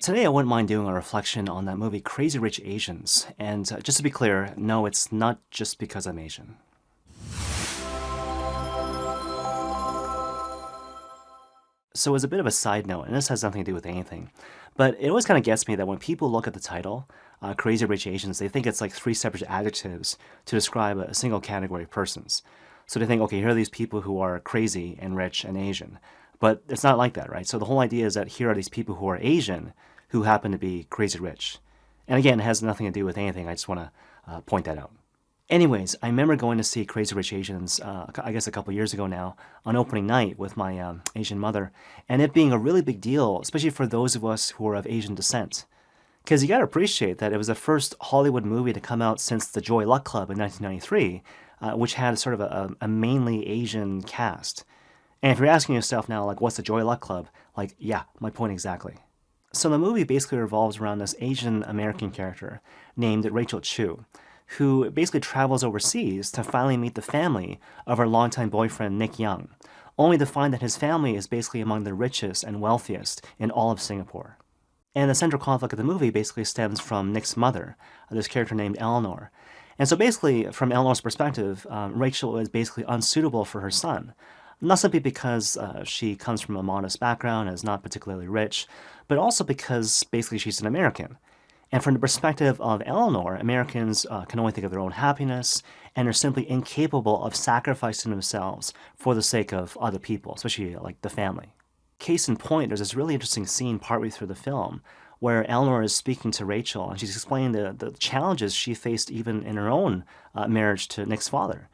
Today, I wouldn't mind doing a reflection on that movie Crazy Rich Asians. And just to be clear, no, it's not just because I'm Asian. So, as a bit of a side note, and this has nothing to do with anything, but it always kind of gets me that when people look at the title, Crazy Rich Asians, they think it's like three separate adjectives to describe a single category of persons. So they think, okay, here are these people who are crazy and rich and Asian. But it's not like that, right? So the whole idea is that here are these people who are Asian who happen to be crazy rich. And again, it has nothing to do with anything. I just want to point that out. Anyways, I remember going to see Crazy Rich Asians, I guess a couple years ago now, on opening night with my Asian mother, and it being a really big deal, especially for those of us who are of Asian descent. Because you got to appreciate that it was the first Hollywood movie to come out since The Joy Luck Club in 1993, which had sort of a mainly Asian cast. And if you're asking yourself now, like, what's The Joy Luck Club? Like, yeah, my point exactly. So the movie basically revolves around this Asian American character named Rachel Chu, who basically travels overseas to finally meet the family of her longtime boyfriend Nick Young, only to find that his family is basically among the richest and wealthiest in all of Singapore. And the central conflict of the movie basically stems from Nick's mother, this character named Eleanor. And so basically, from Eleanor's perspective, Rachel is basically unsuitable for her son. Not simply because she comes from a modest background and is not particularly rich, but also because basically she's an American. And from the perspective of Eleanor, Americans can only think of their own happiness and are simply incapable of sacrificing themselves for the sake of other people, especially like the family. Case in point, there's this really interesting scene partway through the film where Eleanor is speaking to Rachel and she's explaining the challenges she faced even in her own marriage to Nick's father.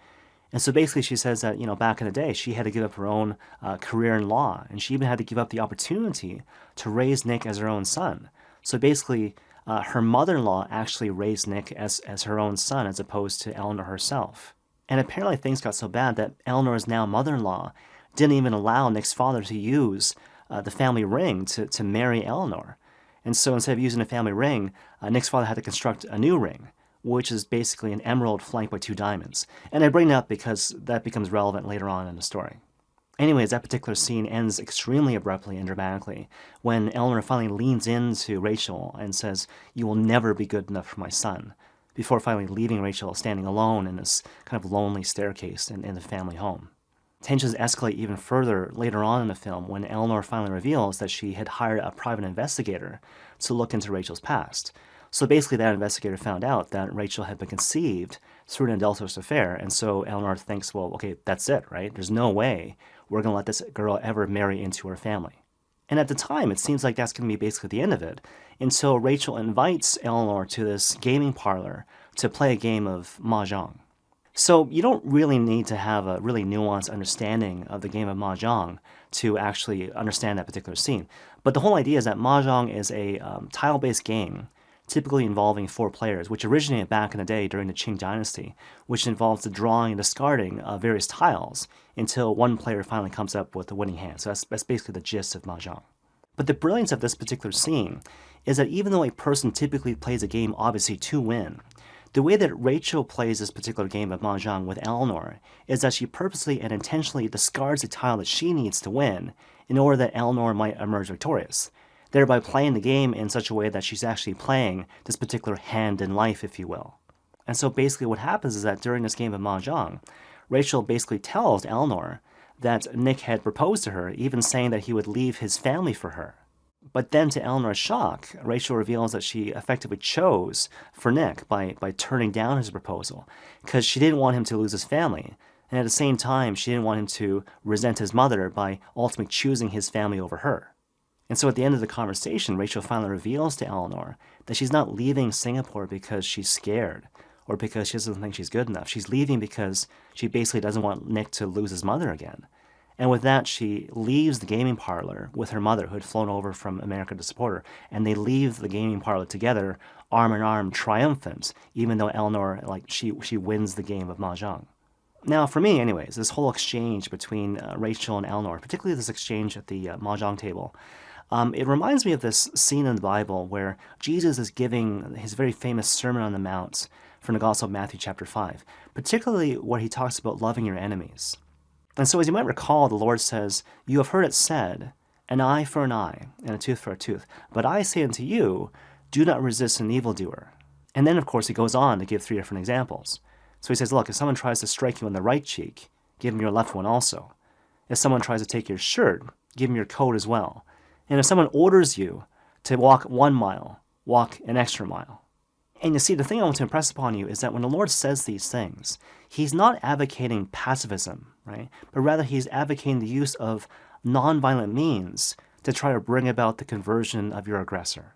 And so basically she says that, back in the day, she had to give up her own career in law, and she even had to give up the opportunity to raise Nick as her own son. So basically, her mother-in-law actually raised Nick as her own son as opposed to Eleanor herself. And apparently things got so bad that Eleanor's now mother-in-law didn't even allow Nick's father to use the family ring to marry Eleanor. And so instead of using a family ring, Nick's father had to construct a new ring, which is basically an emerald flanked by two diamonds. And I bring that up because that becomes relevant later on in the story. Anyways, that particular scene ends extremely abruptly and dramatically when Eleanor finally leans into Rachel and says, "You will never be good enough for my son," before finally leaving Rachel standing alone in this kind of lonely staircase in the family home. Tensions escalate even further later on in the film when Eleanor finally reveals that she had hired a private investigator to look into Rachel's past. So basically that investigator found out that Rachel had been conceived through an adulterous affair, and so Eleanor thinks, well, okay, that's it, right? There's no way we're going to let this girl ever marry into her family. And at the time, it seems like that's going to be basically the end of it, until Rachel invites Eleanor to this gaming parlor to play a game of mahjong. So you don't really need to have a really nuanced understanding of the game of mahjong to actually understand that particular scene. But the whole idea is that mahjong is a tile-based game typically involving four players, which originated back in the day during the Qing dynasty, which involves the drawing and discarding of various tiles until one player finally comes up with the winning hand. So that's basically the gist of mahjong. But the brilliance of this particular scene is that even though a person typically plays a game obviously to win, the way that Rachel plays this particular game of mahjong with Eleanor is that she purposely and intentionally discards the tile that she needs to win in order that Eleanor might emerge victorious, thereby playing the game in such a way that she's actually playing this particular hand in life, if you will. And so basically what happens is that during this game of mahjong, Rachel basically tells Eleanor that Nick had proposed to her, even saying that he would leave his family for her. But then to Eleanor's shock, Rachel reveals that she effectively chose for Nick by turning down his proposal, because she didn't want him to lose his family, and at the same time she didn't want him to resent his mother by ultimately choosing his family over her. And so at the end of the conversation, Rachel finally reveals to Eleanor that she's not leaving Singapore because she's scared or because she doesn't think she's good enough. She's leaving because she basically doesn't want Nick to lose his mother again. And with that, she leaves the gaming parlor with her mother, who had flown over from America to support her, and they leave the gaming parlor together, arm in arm, triumphant, even though Eleanor, she wins the game of mahjong. Now, for me, anyways, this whole exchange between Rachel and Eleanor, particularly this exchange at the mahjong table, it reminds me of this scene in the Bible where Jesus is giving his very famous Sermon on the Mount from the Gospel of Matthew chapter 5, particularly where he talks about loving your enemies. And so as you might recall, the Lord says, "You have heard it said, an eye for an eye, and a tooth for a tooth. But I say unto you, do not resist an evildoer. And then, of course, he goes on to give 3 different examples. So he says, look, if someone tries to strike you on the right cheek, give him your left one also. If someone tries to take your shirt, give him your coat as well. And if someone orders you to walk 1 mile, walk an extra mile. And you see, the thing I want to impress upon you is that when the Lord says these things, he's not advocating pacifism, right? But rather he's advocating the use of nonviolent means to try to bring about the conversion of your aggressor.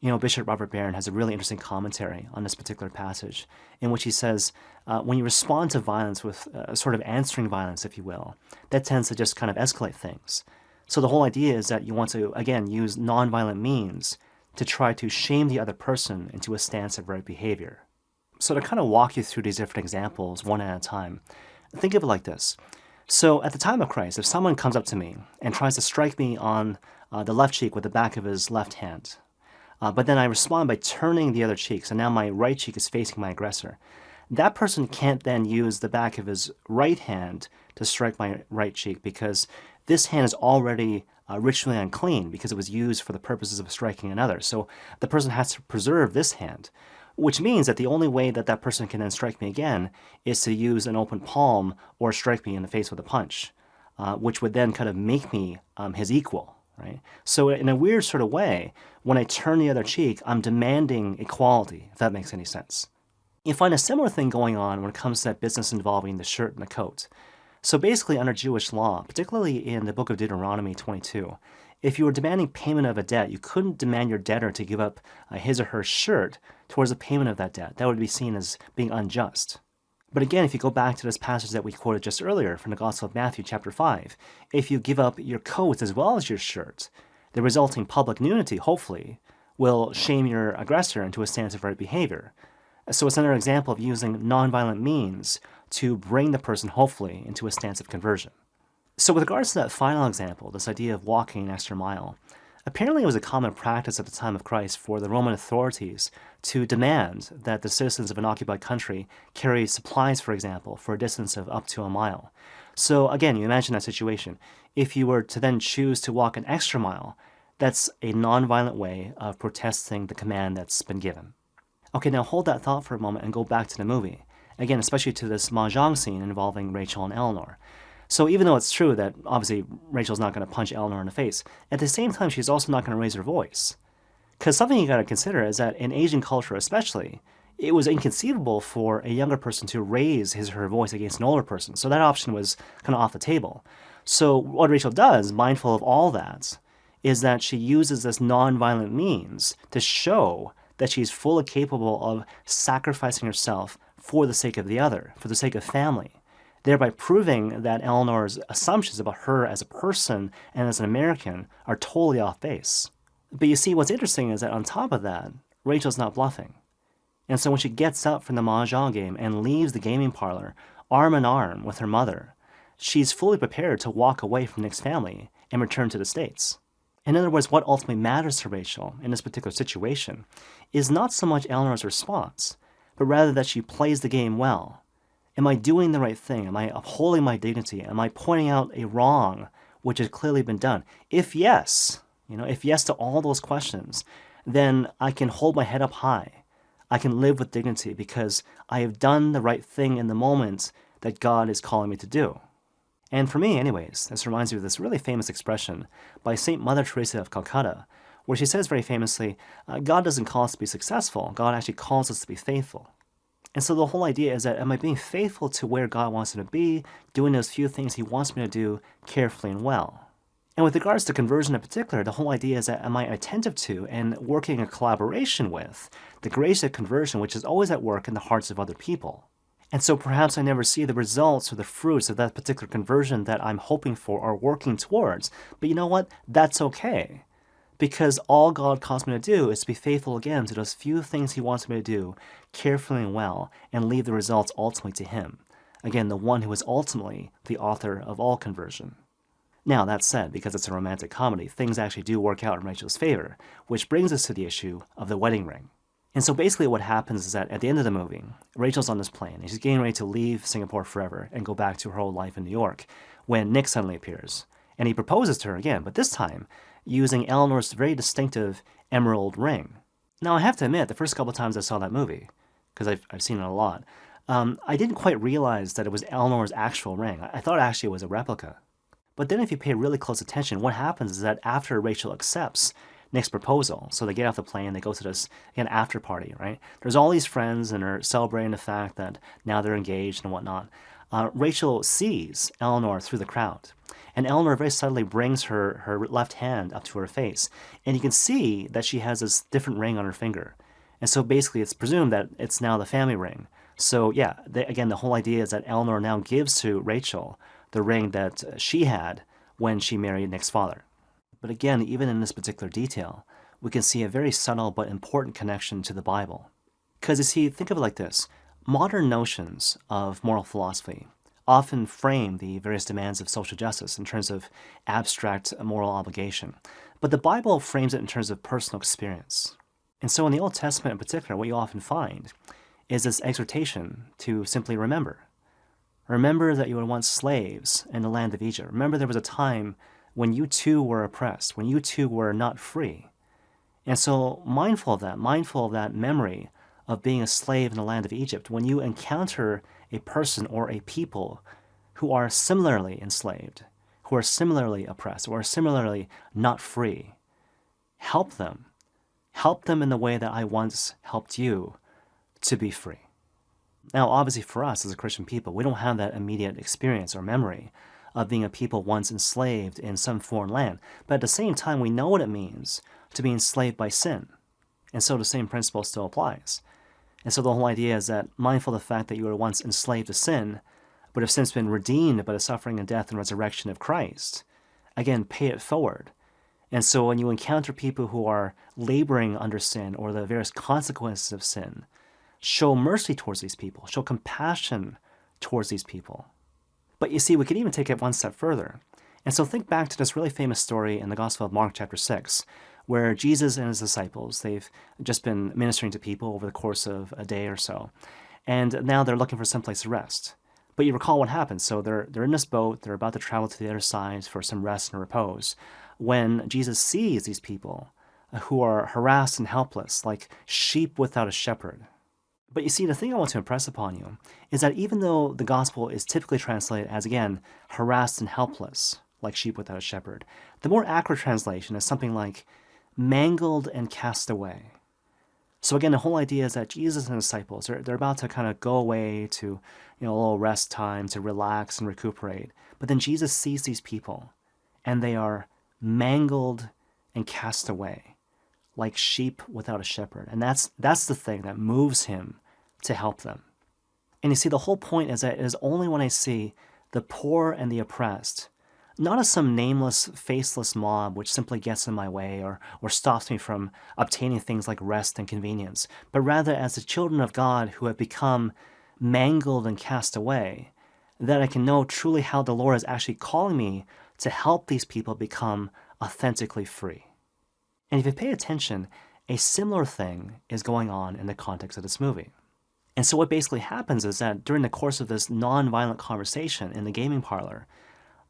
You know, Bishop Robert Barron has a really interesting commentary on this particular passage in which he says, when you respond to violence with sort of answering violence, if you will, that tends to just kind of escalate things. So the whole idea is that you want to, again, use nonviolent means to try to shame the other person into a stance of right behavior. So to kind of walk you through these different examples one at a time, think of it like this. So at the time of Christ, if someone comes up to me and tries to strike me on the left cheek with the back of his left hand, but then I respond by turning the other cheek, so now my right cheek is facing my aggressor, that person can't then use the back of his right hand to strike my right cheek because this hand is already ritually unclean because it was used for the purposes of striking another. So the person has to preserve this hand, which means that the only way that that person can then strike me again is to use an open palm or strike me in the face with a punch, which would then kind of make me his equal, right? So in a weird sort of way, when I turn the other cheek, I'm demanding equality, if that makes any sense. You find a similar thing going on when it comes to that business involving the shirt and the coat. So basically, under Jewish law, particularly in the book of Deuteronomy 22, if you were demanding payment of a debt, you couldn't demand your debtor to give up his or her shirt towards the payment of that debt. That would be seen as being unjust. But again, if you go back to this passage that we quoted just earlier from the Gospel of Matthew chapter 5, if you give up your coat as well as your shirt, the resulting public nudity, hopefully, will shame your aggressor into a stance of right behavior. So it's another example of using nonviolent means to bring the person, hopefully, into a stance of conversion. So with regards to that final example, this idea of walking an extra mile, apparently it was a common practice at the time of Christ for the Roman authorities to demand that the citizens of an occupied country carry supplies, for example, for a distance of up to a mile. So again, you imagine that situation. If you were to then choose to walk an extra mile, that's a nonviolent way of protesting the command that's been given. Okay, now hold that thought for a moment and go back to the movie. Again, especially to this mahjong scene involving Rachel and Eleanor. So even though it's true that obviously Rachel's not going to punch Eleanor in the face, at the same time she's also not going to raise her voice. Because something you got to consider is that in Asian culture especially, it was inconceivable for a younger person to raise his or her voice against an older person. So that option was kind of off the table. So what Rachel does, mindful of all that, is that she uses this nonviolent means to show that she's fully capable of sacrificing herself for the sake of the other, for the sake of family, thereby proving that Eleanor's assumptions about her as a person and as an American are totally off base. But you see, what's interesting is that on top of that, Rachel's not bluffing. And so when she gets up from the mahjong game and leaves the gaming parlor, arm in arm with her mother, she's fully prepared to walk away from Nick's family and return to the States. In other words, what ultimately matters to Rachel in this particular situation is not so much Eleanor's response, but rather that she plays the game well. Am I doing the right thing? Am I upholding my dignity? Am I pointing out a wrong which has clearly been done? If yes, if yes to all those questions, then I can hold my head up high. I can live with dignity because I have done the right thing in the moment that God is calling me to do. And for me, anyways, this reminds me of this really famous expression by Saint Mother Teresa of Calcutta, where she says very famously, God doesn't call us to be successful, God actually calls us to be faithful. And so the whole idea is that am I being faithful to where God wants me to be, doing those few things he wants me to do carefully and well? And with regards to conversion in particular, the whole idea is that am I attentive to and working in collaboration with the grace of conversion, which is always at work in the hearts of other people? And so perhaps I never see the results or the fruits of that particular conversion that I'm hoping for or working towards. But you know what? That's okay. Because all God calls me to do is to be faithful again to those few things he wants me to do carefully and well and leave the results ultimately to him. Again, the one who is ultimately the author of all conversion. Now, that said, because it's a romantic comedy, things actually do work out in Rachel's favor, which brings us to the issue of the wedding ring. And so basically what happens is that at the end of the movie, Rachel's on this plane, and she's getting ready to leave Singapore forever and go back to her old life in New York, when Nick suddenly appears. And he proposes to her again, but this time using Eleanor's very distinctive emerald ring. Now, I have to admit, the first couple times I saw that movie, because I've seen it a lot, I didn't quite realize that it was Eleanor's actual ring. I thought actually it was a replica. But then if you pay really close attention, what happens is that after Rachel accepts Nick's proposal, so they get off the plane, they go to this, again, after party, right? There's all these friends and are celebrating the fact that now they're engaged and whatnot. Rachel sees Eleanor through the crowd. And Eleanor very subtly brings her left hand up to her face. And you can see that she has this different ring on her finger. And so basically it's presumed that it's now the family ring. So yeah, again, the whole idea is that Eleanor now gives to Rachel the ring that she had when she married Nick's father. But again, even in this particular detail, we can see a very subtle but important connection to the Bible. Because you see, think of it like this. Modern notions of moral philosophy often frame the various demands of social justice in terms of abstract moral obligation. But the Bible frames it in terms of personal experience. And so in the Old Testament in particular, what you often find is this exhortation to simply remember. Remember that you were once slaves in the land of Egypt. Remember there was a time when you too were oppressed, when you too were not free. And so mindful of that memory of being a slave in the land of Egypt, when you encounter a person or a people who are similarly enslaved, who are similarly oppressed, who are similarly not free, help them. Help them in the way that I once helped you to be free. Now, obviously for us as a Christian people, we don't have that immediate experience or memory of being a people once enslaved in some foreign land. But at the same time, we know what it means to be enslaved by sin. And so the same principle still applies. And so the whole idea is that mindful of the fact that you were once enslaved to sin, but have since been redeemed by the suffering and death and resurrection of Christ, again, pay it forward. And so when you encounter people who are laboring under sin or the various consequences of sin, show mercy towards these people, show compassion towards these people. But you see, we could even take it one step further. And so think back to this really famous story in the Gospel of Mark chapter 6, where Jesus and his disciples, they've just been ministering to people over the course of a day or so. And now they're looking for someplace to rest. But you recall what happened. So they're in this boat, they're about to travel to the other side for some rest and repose, when Jesus sees these people who are harassed and helpless, like sheep without a shepherd. But you see, the thing I want to impress upon you is that even though the gospel is typically translated as, again, harassed and helpless, like sheep without a shepherd, the more accurate translation is something like mangled and cast away. So again, the whole idea is that Jesus and his disciples, they're about to kind of go away to, a little rest time, to relax and recuperate. But then Jesus sees these people, and they are mangled and cast away, like sheep without a shepherd. And that's the thing that moves him to help them. And you see, the whole point is that it is only when I see the poor and the oppressed, not as some nameless, faceless mob which simply gets in my way or stops me from obtaining things like rest and convenience, but rather as the children of God who have become mangled and cast away, that I can know truly how the Lord is actually calling me to help these people become authentically free. And if you pay attention, a similar thing is going on in the context of this movie. And so what basically happens is that during the course of this non-violent conversation in the gaming parlor,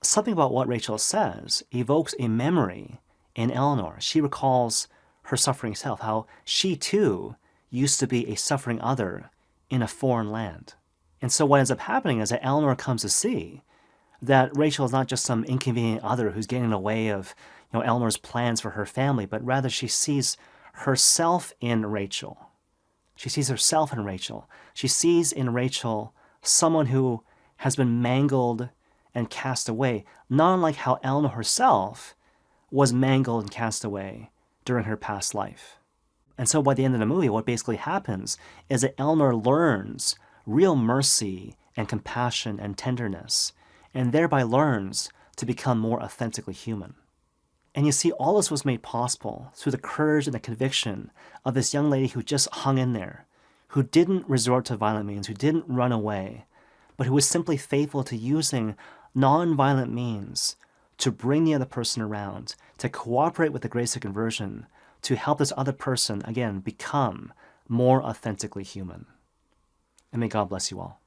something about what Rachel says evokes a memory in Eleanor. She recalls her suffering self, how she too used to be a suffering other in a foreign land. And so what ends up happening is that Eleanor comes to see that Rachel is not just some inconvenient other who's getting in the way of Eleanor's plans for her family, but rather she sees herself in Rachel. She sees herself in Rachel. She sees in Rachel someone who has been mangled and cast away, not unlike how Eleanor herself was mangled and cast away during her past life. And so by the end of the movie, what basically happens is that Eleanor learns real mercy and compassion and tenderness, and thereby learns to become more authentically human. And you see, all this was made possible through the courage and the conviction of this young lady who just hung in there, who didn't resort to violent means, who didn't run away, but who was simply faithful to using non-violent means to bring the other person around, to cooperate with the grace of conversion, to help this other person, again, become more authentically human. And may God bless you all.